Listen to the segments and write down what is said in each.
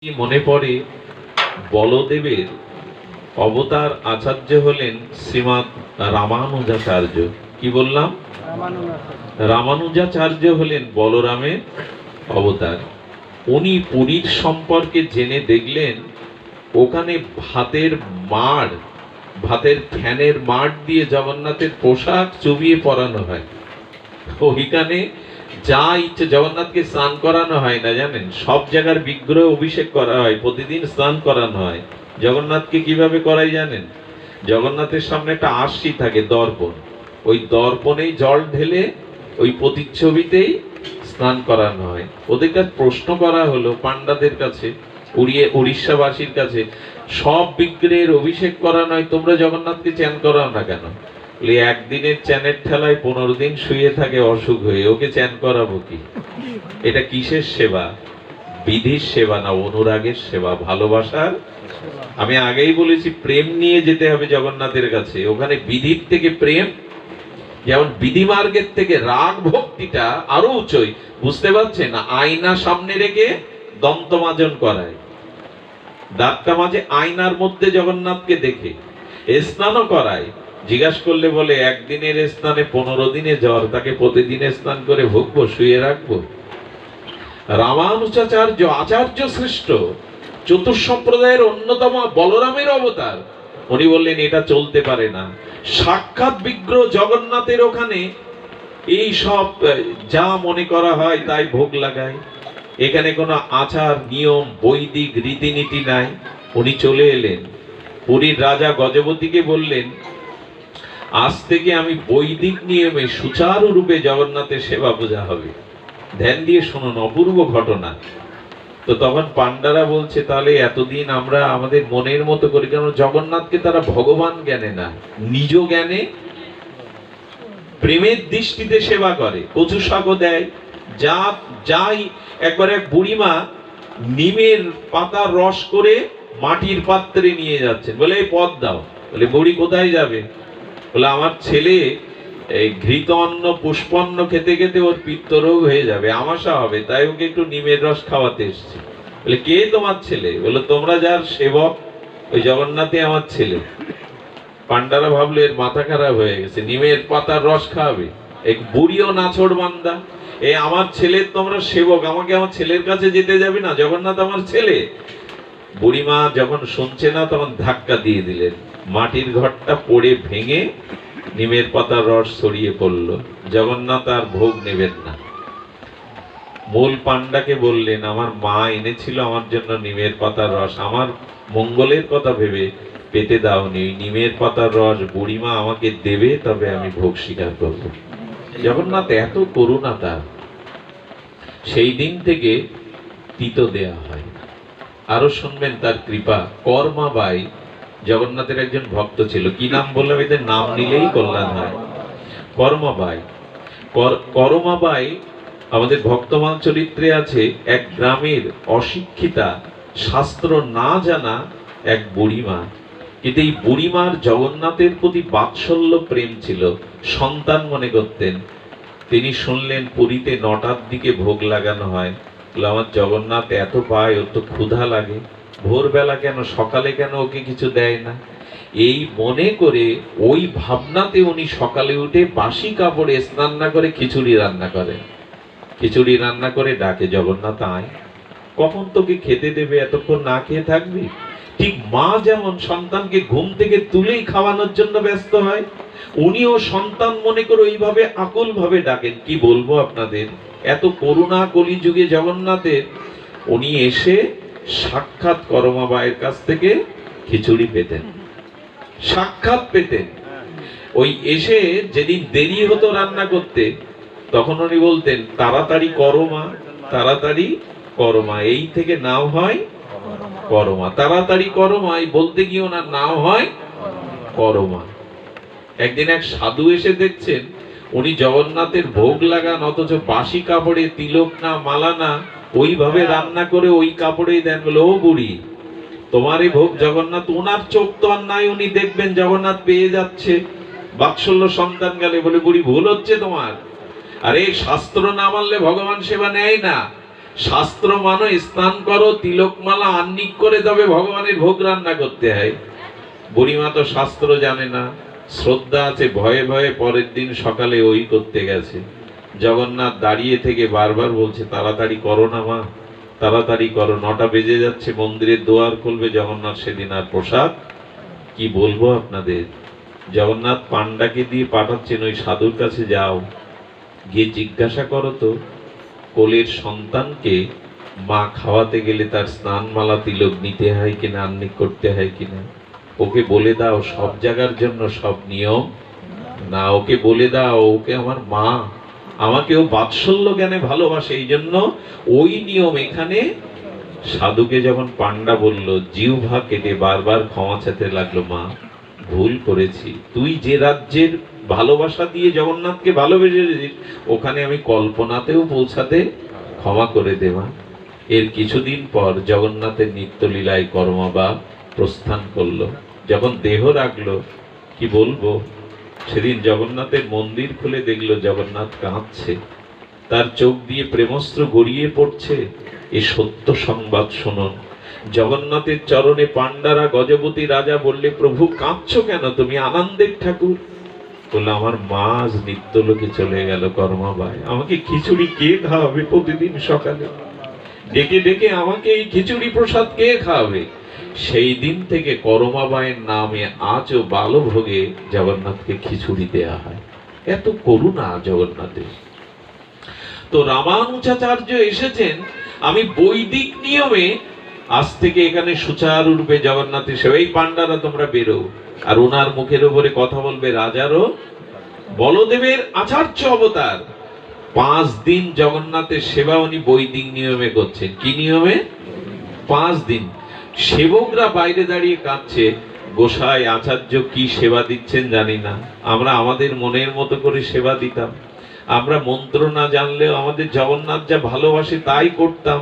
মনে পড়ে বলদেবের অবতার আচার্য হলেন শ্রীমৎ রামানুজাচার্য। কি বললাম? রামানুজাচার্য হলেন বলরামের অবতার। উনি পুরীর সম্পর্কে জেনে দেখলেন ওখানে ভাতের ফ্যানের মাড় দিয়ে জগন্নাথের পোশাক চুবিয়ে পরানো হয়। ওইখানে যা ইচ্ছে, জগন্নাথকে স্নান করানো হয় না, জানেন? সব জায়গার বিগ্রহ অভিষেক করা হয়, প্রতিদিন স্নান করানো হয়। জগন্নাথকে কিভাবে করাই জানেন? জগন্নাথের সামনে একটা আরশি থাকে, দর্পণ। ওই দর্পণেই জল ঢেলে ওই প্রতিচ্ছবিতেই স্নান করানো হয়। ওদের কাছে প্রশ্ন করা হলো, পান্ডাদের কাছে, উড়িষ্যাবাসীর কাছে, সব বিগ্রহের অভিষেক করানো হয়, তোমরা জগন্নাথকে চ্যান করাও না কেন? একদিনের চ্যানের ঠেলায় 15 দিন শুয়ে থাকে অসুখ হয়ে, ওকে চ্যান করাবো কি? এটা কিসের সেবা? বিধির সেবা না, অনুরাগের সেবা, ভালোবাসার। আমি আগেই বলেছি, প্রেম নিয়ে যেতে হবে জগন্নাথের কাছে। ওখানে বিধির থেকে প্রেম, যেমন বিধি মার্গের থেকে রাগ ভক্তিটা আরো উচ্চই। বুঝতে পারছেন? আয়না সামনে রেখে দন্তমাজন করায়, দাঁতটা মাঝে আয়নার মধ্যে জগন্নাথকে দেখে স্নানও করায়। জিজ্ঞাসা করলে বলে, একদিনের স্নানে 15 দিনে জ্বর, তাকে প্রতিদিনে স্নান করে ভুগবো, শুয়ে রাখবো? রামানুজাচার্য আচার্য শ্রেষ্ঠ, চতুর্সম্প্রদায়ের অন্যতম বলরামের অবতার, উনি বললেন এটা চলতে পারে না। সাক্ষাৎ বিগ্রহ জগন্নাথের ওখানে এই সব যা মনে করা হয় তাই ভোগ লাগায়। এখানে কোনো আচার নিয়ম বৈদিক রীতিনীতি নাই। উনি চলে এলেন, পুরীর রাজা গজপতিকে বললেন, আজ থেকে আমি বৈদিক নিয়মে সুচারুরূপে জগন্নাথের সেবা পূজা হবে। ধ্যান দিয়ে শুনুন, অপূর্ব ঘটনা। তো তখন পান্ডারা বলছে, তাহলে এতদিন আমরা আমাদের মনের মতো করি কেন? জগন্নাথকে তারা ভগবান জ্ঞানে না, নিজ জ্ঞানে প্রেমের দৃষ্টিতে সেবা করে। কচু শাকও দেয়, যাই। একবার এক বুড়িমা নিমের পাতার রস করে মাটির পাত্রে নিয়ে যাচ্ছেন, বলে এই পদ দাও। বলে, বুড়ি কোথায় যাবে? বলে, আমার ছেলে এই ঘৃত অন্ন পুষ্পন্ন খেতে খেতে ওর পিত্তরোগ হয়ে যাবে, আমাশা হবে, তাই ওকে একটু নিমের রস খাওয়াতে এসেছি। বলে, কে তোমার ছেলে? বলে, তোমরা যার সেবক, ওই জগন্নাথই আমার ছেলে। পান্ডারা ভাবলো এর মাথা খারাপ হয়ে গেছে, নিমের পাতার রস খাওয়াবে। এক বুড়িও নাছোড় বান্দা, এই আমার ছেলের তোমরা সেবক, আমাকে আমার ছেলের কাছে যেতে যাবে না? জগন্নাথ আমার ছেলে। বুড়িমা যখন শুনছে না, তখন ধাক্কা দিয়ে দিলেন, মাটির ঘরটা পড়ে ভেঙে নিমের পাতার রস ছড়িয়ে পড়লো। জগন্নাথ আর ভোগ নেবেন না। মূল পান্ডাকে বললেন, আমার মা এনেছিল আমার জন্য নিমের পাতার রস, আমার মঙ্গলের কথা ভেবে পেতে দাওনি, নিমের পাতার রস বুড়িমা আমাকে দেবে, তবে আমি ভোগ স্বীকার করব। জগন্নাথ এত করুণা তার। সেই দিন থেকে তিতো দেয়া হয়। আরো শুনবেন তার কৃপা। কর্মাবাই জগন্নাথের একজন ভক্ত ছিল। কি নাম বললাম? এদের নাম নিলেই কল্যাণ হয়। কর্মাবাই। করমাবাই আমাদের ভক্তমাল চরিত্রে আছে। এক গ্রামের অশিক্ষিতা, শাস্ত্র না জানা এক বুড়িমা। কিন্তু এই বুড়িমার জগন্নাথের প্রতি বাৎসল্য প্রেম ছিল, সন্তান মনে করতেন। তিনি শুনলেন পুরীতে 9টার দিকে ভোগ লাগানো হয়। আমার জগন্নাথ এত পায়, ওর তো ক্ষুধা লাগে, ভোরবেলা কেন, সকালে কেন ওকে কিছু দেয় না? এই মনে করে, ওই ভাবনাতে উনি সকালে উঠে বাসি কাপড়ে স্নান না করে খিচুড়ি রান্না করেন। খিচুড়ি রান্না করে ডাকে, জগন্নাথ আয়, কখন তোকে খেতে দেবে, এতক্ষণ না খেয়ে থাকবি? ঠিক মা যেমন সন্তানকে ঘুম থেকে তুলেই খাওয়ানোর জন্য ব্যস্ত হয়, উনিও সন্তান মনে করে ওইভাবে আকুল ভাবে ডাকেন। কি বলবো আপনাদের, এত করুণা কলিযুগে জগন্নাথের। উনি এসে সাক্ষাৎ করমাবাইয়ের কাছ থেকে খিচুড়ি পেতেন, সাক্ষাৎ পেতেন। ওই এসে যেদিন দেরি হতো রান্না করতে, তখন উনি বলতেন, তাড়াতাড়ি করো মা, তাড়াতাড়ি করো মা, এই থেকে নাও হয় করমা। তাড়াতাড়ি করমা এই বলতে গিয়ে ওনার নাম হয় করমা। একদিন এক সাধু এসে দেখছেন উনি জগন্নাথের ভোগ লাগান, অথচ বাসি কাপড়ে তিলক না মালা না, ওইভাবে রান্না করে ওই কাপড়েই দেন। বলে, ও বুড়ি, তোমার এই ভোগ জগন্নাথ, ওনার চোখ তো আর নাই, উনি দেখবেন জগন্নাথ পেয়ে যাচ্ছে, বাৎসল্য সন্তান গেলে। বলে, বুড়ি ভুল হচ্ছে তোমার, আরে শাস্ত্র না মানলে ভগবান সেবা নেয় না। শাস্ত্র মানো, স্নান করো, তিলকমালা আহ্নিক করে তবে ভগবানের ভোগ রান্না করতে হয়। বুড়িমা তো শাস্ত্র জানে না, শ্রদ্ধা আছে, ভয়ে ভয়ে পরের দিন সকালে ওই করতে গেছে। জগন্নাথ দাঁড়িয়ে থেকে বারবার বলছে, তাড়াতাড়ি করো না মা, তাড়াতাড়ি করো, 9টা বেজে যাচ্ছে, মন্দিরের দুয়ার খুলবে। জগন্নাথ সেদিন আর প্রসাদ কি বলবো আপনাদের। জগন্নাথ পান্ডাকে দিয়ে পাঠাচ্ছেন, ওই সাধুর কাছে যাও, গিয়ে জিজ্ঞাসা করো তো, কোলের সন্তানকে মা খাওয়াতে গেলে তার স্নানমালা তিলক নিতে হয় কিনা, আহ্নিক করতে হয় কিনা। ওকে বলে দাও, সব জায়গার জন্য সব নিয়ম না, ওকে বলে দাও ওকে আমার মা, আমাকে ও বাৎসল্য জ্ঞানে ভালোবাসে, এই জন্য ওই নিয়ম এখানে। সাধুকে যখন পান্ডা বলল, জিহ্বা কেটে বারবার ক্ষমা চাইতে লাগলো, মা ভুল করেছি, তুই যে রাজ্যের ভালোবাসা দিয়ে জগন্নাথকে ভালোবেসেছিস, ওখানে আমি কল্পনাতেও পৌঁছাতে ক্ষমা করে দেবা। এর কিছুদিন পর জগন্নাথের নিত্যলীলায় কর্মবা প্রস্থান করলো। যখন দেহ রাখলো, কি বলবো, সেদিন জগন্নাথের মন্দির খুলে দেখলো জগন্নাথ কাঁদছে, তার চোখ দিয়ে প্রেমস্ত্র গড়িয়ে পড়ছে। এই সত্য সংবাদ শুনুন। জগন্নাথের চরণে পান্ডারা গজপতি রাজা বললে, প্রভু কাঁদছো কেন, তুমি আনন্দের ঠাকুর। বললো, আমার মা আজ নিত্যলোকে চলে গেল কর্মাবায়, আমাকে খিচুড়ি কে খাওয়াবে প্রতিদিন সকালে, ডেকে ডেকে আমাকে এই খিচুড়ি প্রসাদ কে খাওয়াবে। সেই দিন থেকে করমাবায়ের নামে আজও বালভোগে জগন্নাথকে খিচুড়ি দেয়া হয়। এত করুণা জগন্নাথের। তো রামানুজাচার্য এসেছেন, আমি বৈদিক নিয়মে আজ থেকে এখানে সুচারুরূপে জগন্নাথের সেবা। এই পান্ডারা তোমরা বেরো, আর ওনার মুখের উপরে কথা বলবে রাজারও বলদেবের আচার্য অবতার। 5 দিন জগন্নাথের সেবা উনি বৈদিক নিয়মে করছেন। কি নিয়মে? 5 দিন। সেবকরা বাইরে দাঁড়িয়ে কাঁদছে, গোসাই আচার্য কি সেবা দিচ্ছেন জানি না, আমরা আমাদের মনের মতো করে সেবা দিতাম, আমরা মন্ত্র না জানলেও আমাদের জগন্নাথ যা ভালোবাসে তাই করতাম।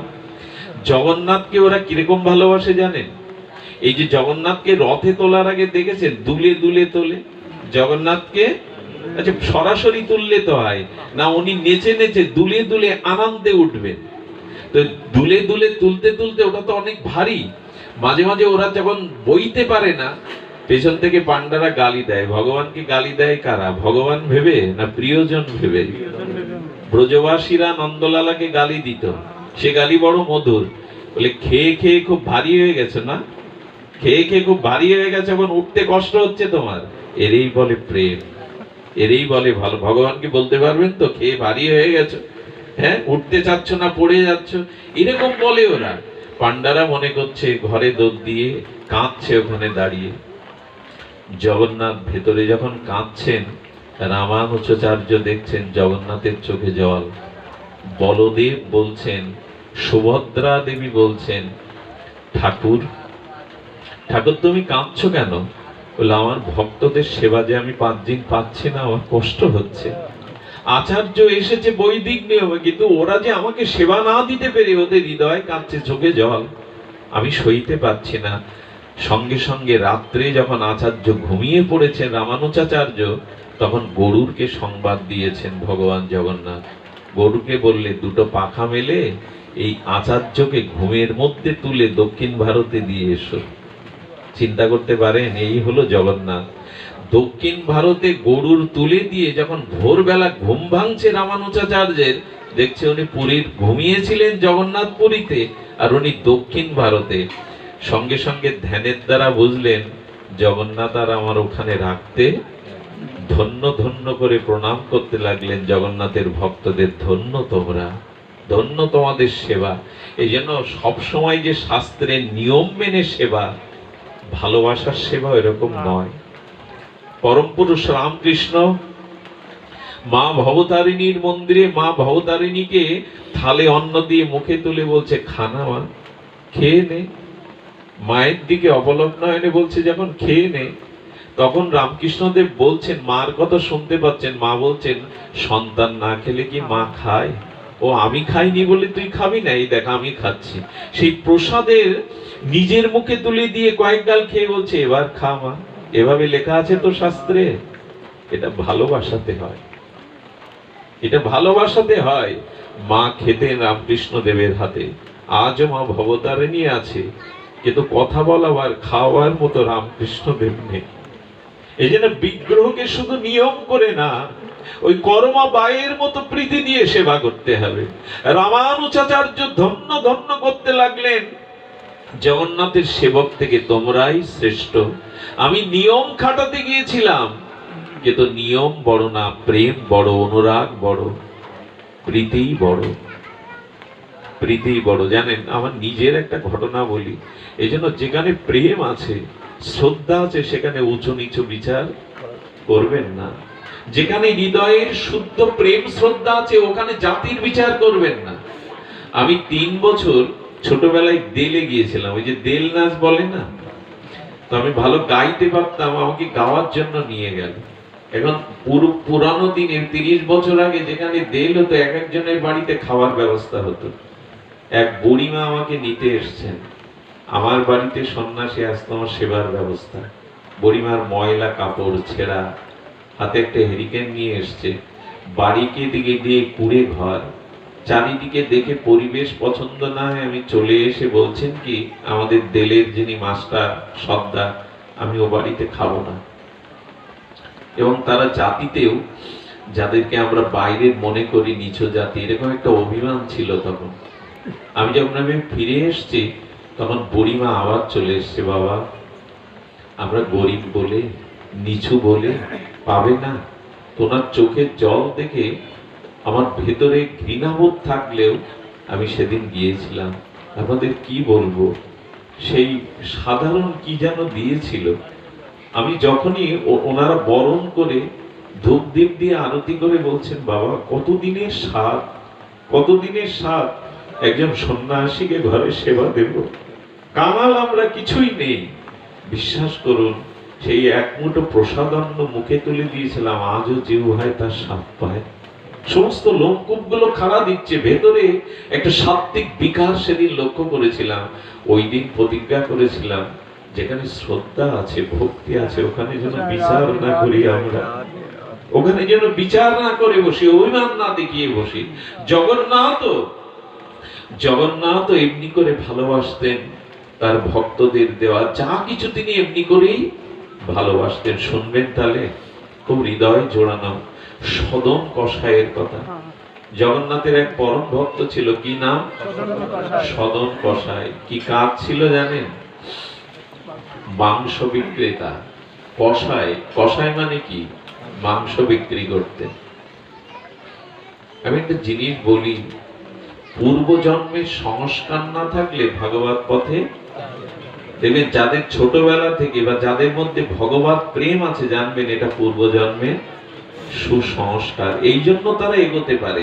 জগন্নাথকে ওরা কিরকম ভালোবাসে জানেন? এই যে জগন্নাথকে রথে তোলার আগে দেখেছেন, দুলে দুলে তোলে জগন্নাথকে। আচ্ছা, সরাসরি তুললে তো হয় না, উনি নেচে নেচে দুলে দুলে আনন্দে উঠবেন। তো দুলে দুলে তুলতে তুলতে ওটা তো অনেক ভারী, মাঝে মাঝে ওরা যখন বইতে পারে না, পেছন থেকে পান্ডারা গালি দেয়। ভগবানকে গালি দেয় কারা? ভগবান ভেবে না প্রিয়জন ভেবে? ব্রজবাসীরা নন্দলালাকে গালি দিত, সে গালি বড় মধুর। বলে, খেয়ে খেয়ে খুব ভারী হয়ে গেছে না, খেয়ে খেয়ে খুব ভারী হয়ে গেছে, এখন উঠতে কষ্ট হচ্ছে তোমার। এরই বলে প্রেম, এরই বলে ভালো। ভগবানকে বলতে পারবেন তো, খেয়ে ভারী হয়ে গেছে, হ্যাঁ, উঠতে চাচ্ছ না, পড়ে যাচ্ছ, এরকম বলে ওরা। পান্ডারা মনে করছে ঘরে দৌড় দিয়ে কাঁদছে ওখানে দাঁড়িয়ে। জগন্নাথ ভেতরে যখন কাঁদছেন, রামানুজাচার্য দেখছেন জগন্নাথের চোখে জল। বলদেব বলছেন, সুভদ্রা দেবী বলছেন, ঠাকুর ঠাকুর তুমি কাঁদছো কেন? বলে, আমার ভক্তদের সেবা যে আমি 5 দিন পাচ্ছি না, আমার কষ্ট হচ্ছে। আচার্য এসেছে বৈদিক নিয়মে, কিন্তু ওরা যে আমাকে সেবা না দিতে পেরে ওদের হৃদয় কাঁদছে, চোখে জল, আমি সইতে পারছি না। সঙ্গে সঙ্গে রাত্রে যখন আচার্য ঘুমিয়ে পড়েছেন রামানুজাচার্য, তখন গরুরকে সংবাদ দিয়েছেন ভগবান জগন্নাথ। গরুকে বললে, 2টো পাখা মেলে এই আচার্যকে ঘুমের মধ্যে তুলে দক্ষিণ ভারতে দিয়ে এসো। চিন্তা করতে পারেন, এই হলো জগন্নাথ। দক্ষিণ ভারতে গরুর তুলে দিয়ে যখন ভোরবেলা ঘুম ভাঙছে রামানুজাচার্যের, দেখছে উনি পুরীর ঘুমিয়েছিলেন জগন্নাথ পুরীতে, আর উনি দক্ষিণ ভারতে। সঙ্গে সঙ্গে ধ্যানের দ্বারা বুঝলেন জগন্নাথ আর আমার ওখানে রাখতে, ধন্য ধন্য করে প্রণাম করতে লাগলেন জগন্নাথের ভক্তদের, ধন্য তোমরা, ধন্য তোমাদের সেবা। এই জন্য সবসময় যে শাস্ত্রের নিয়ম মেনে সেবা, ভালোবাসার সেবা এরকম নয়। পরম পুরুষ রামকৃষ্ণ মা ভবতারিণীর মন্দিরে মা ভবতারিণীকে থালে অন্ন দিয়ে মুখে তুলে বলছে, খানা মা, খেয়ে নে। মায়ের দিকে অবলগ্ন হয়ে বলছে যখন, খেয়ে নে। তখন রামকৃষ্ণদেব বলছেন, মার কথা শুনতে পাচ্ছেন, মা বলছেন, সন্তান না খেলে কি মা খায়? ও আমি খাইনি বলে তুই খাবি না, এই দেখ আমি খাচ্ছি। সেই প্রসাদের নিজের মুখে তুলে দিয়ে কয়েক গাল খেয়ে বলছে, এবার খা মা। এভাবে লেখা আছে তো শাস্ত্রে। এটা ভালোবাসাতে হয়। এটা ভালোবাসাতে হয়। মা খেতেন রামকৃষ্ণ দেবের হাতে, আজও মা ভবতারিণী আছে, কিন্তু কথা বলাবার খাওয়ার মতো রামকৃষ্ণ দেব নেই। এই জন্য বিগ্রহকে শুধু নিয়ম করে না, ওই কর্মা বায়ের মতো প্রীতি দিয়ে সেবা করতে হবে। রামানুজাচার্য ধন্য ধন্য করতে লাগলেন, জগন্নাথের সেবক থেকে তোমরাই শ্রেষ্ঠ। আমি নিয়ম খাটাতে গিয়েছিলাম, কিন্তু নিয়ম বড় না, প্রেম বড়, অনুরাগ বড়, প্রীতি বড়। প্রীতি বড়। জানেন, আমার নিজের একটা ঘটনা বলি। এই জন্য যেখানে প্রেম আছে, শ্রদ্ধা আছে, সেখানে উঁচু নিচু বিচার করবেন না। যেখানে হৃদয়ের শুদ্ধ প্রেম শ্রদ্ধা আছে, ওখানে জাতির বিচার করবেন না। আমি 3 বছর ছোটবেলায় দেলে গিয়েছিলাম, ওই যে দেল নাচ বলে না, তো আমি ভালো গাইতে পারতাম, আমাকে গাওয়ার জন্য নিয়ে গেল। এখন পুরানো দিনের 30 বছর আগে যেখানে দেল হতো, এক একজনের বাড়িতে খাওয়ার ব্যবস্থা হতো। এক বুড়িমা আমাকে নিতে এসছেন, আমার বাড়িতে সন্ন্যাসী আসতো, আমার সেবার ব্যবস্থা। বুড়িমার ময়লা কাপড় ছেঁড়া, হাতে একটা হেরিকেন নিয়ে এসছে, বাড়িকে দিকে দিয়ে কুড়ে ঘর, চারিদিকে দেখে পরিবেশ পছন্দ না হয় আমি চলে এসে বলছেন কি, আমাদের দেলের যিনি মাস্টার সর্দার, আমি ও বাড়িতে খাবো না। এবং তারা জাতিতেও, যাদেরকে আমরা বাইরের মনে করি নিচু জাতি, এরকম একটা অভিমান ছিল তখন। আমি যখন ফিরে এসছি, তখন বুড়িমা আবার চলে এসছে, বাবা আমরা গরিব বলে, নিচু বলে পাবে না। তোমার চোখের জল দেখে আমার ভেতরে ঘৃণাবোধ থাকলেও আমি সেদিন গিয়েছিলাম। আপনাদের কি বলবো, সেই সাধারণ কি যেন দিয়েছিল। আমি যখনই ওনারা বরণ করে ধূপ দীপ দিয়ে আরতি করে বলছেন, বাবা কতদিনের স্বাদ, কতদিনের স্বাদ একজন সন্ন্যাসীকে ঘরে সেবা দেব। কাঙাল আমরা কিছুই নেই, বিশ্বাস করুন, সেই এক মুঠো প্রসাদান্ন মুখে তুলে দিয়েছিলাম, আজও জিহ্বায় তার স্বাদ পায়। সমস্ত লোমকূপ গুলো খাড়া দিচ্ছে, ভেতরে একটা সাত্ত্বিক বিকার সেদিন লক্ষ্য করেছিলাম। ওই দিন প্রতিজ্ঞা করেছিলাম, যেখানে শ্রদ্ধা আছে, ভক্তি আছে, ওখানে যেন বিচার না করি আমরা, ওখানে যেন বিচার না করে বসি, অভিমান না দেখিয়ে বসি। জগন্নাথ এমনি করে ভালোবাসতেন তার ভক্তদের দেওয়া যা কিছু, তিনি এমনি করেই ভালোবাসতেন। শুনবেন তাহলে, খুব হৃদয় জোড়ানো সদন কষায়ের কথা। জগন্নাথের এক পরম ভক্ত ছিল, কি নাম? সদন কষায়। কি কাজ ছিল জানেন? মাংস বিক্রেতা। কষায়, কষায় মানে কি? মাংস বিক্রি করতেন। আমি একটা জিনিস বলি, পূর্ব জন্মের সংস্কার না থাকলে ভগবত পথে দেখবেন, যাদের ছোটবেলা থেকে বা যাদের মধ্যে ভগবত প্রেম আছে, জানবেন এটা পূর্ব জন্মের সুসংস্কার। এই জন্য তারা এগোতে পারে।